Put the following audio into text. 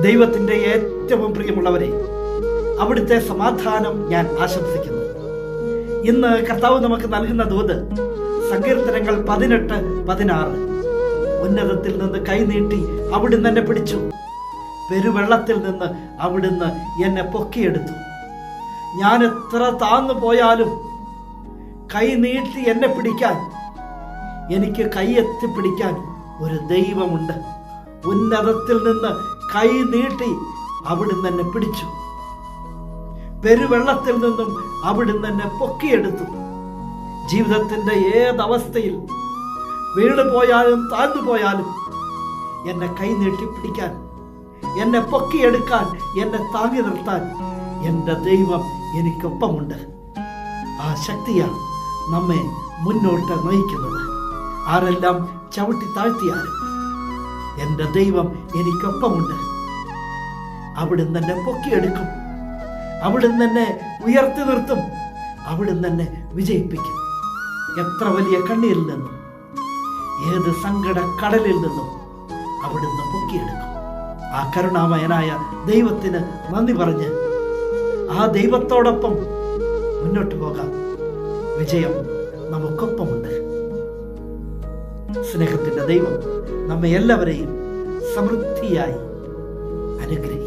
ദൈവത്തിൻ്റെ ഏറ്റവും പ്രിയമുള്ളവരെ, അവിടുത്തെ സമാധാനം ഞാൻ ആശംസിക്കുന്നു. ഇന്ന് കർത്താവ് നമുക്ക് നൽകുന്ന ദൂത് സങ്കീർത്തനങ്ങൾ 18:16. ഉന്നതത്തിൽ നിന്ന് കൈനീട്ടി അവിടുന്ന് എന്നെ പിടിച്ചു, പെരുവെള്ളത്തിൽ നിന്ന് അവിടുന്ന് എന്നെ പൊക്കിയെടുത്തു. ഞാൻ എത്ര താന്നു പോയാലും കൈനീട്ടി എന്നെ പിടിക്കാൻ, എനിക്ക് കൈയെത്തി പിടിക്കാൻ ഒരു ദൈവമുണ്ട്. ഉന്നതത്തിൽ നിന്ന് കൈ നീട്ടി അവിടുന്ന് എന്നെ പിടിച്ചു, പെരുവെള്ളത്തിൽ നിന്നും അവിടുന്ന് എന്നെ പൊക്കിയെടുത്തു. ജീവിതത്തിൻ്റെ ഏതവസ്ഥയിൽ വീണു പോയാലും താഴ്ന്നു പോയാലും എന്നെ കൈ നീട്ടി പിടിക്കാൻ, എന്നെ പൊക്കിയെടുക്കാൻ, എന്നെ താങ്ങി നിർത്താൻ എൻ്റെ ദൈവം എനിക്കൊപ്പമുണ്ട്. ആ ശക്തിയാണ് നമ്മെ മുന്നോട്ട് നയിക്കുന്നത്. ആരെല്ലാം ചവിട്ടി താഴ്ത്തിയാലും എൻ്റെ ദൈവം എനിക്കൊപ്പമുണ്ട്. അവിടുന്ന് എന്നെ പൊക്കിയെടുക്കും, അവിടുന്ന് എന്നെ ഉയർത്തി നിർത്തും, അവിടുന്ന് എന്നെ വിജയിപ്പിക്കും. എത്ര വലിയ കണ്ണീരിൽ നിന്നും, ഏത് സങ്കട കടലിൽ നിന്നും അവിടുന്ന് പൊക്കിയെടുക്കും. ആ കരുണാമയനായ ദൈവത്തിന് നന്ദി പറഞ്ഞ് ആ ദൈവത്തോടൊപ്പം മുന്നോട്ട് പോകാം. വിജയം നമുക്കൊപ്പമുണ്ട്. സ്നേഹത്തിൻ്റെ ദൈവം നമ്മെ എല്ലാവരെയും സമൃദ്ധിയായി അനുഗ്രഹിക്കും.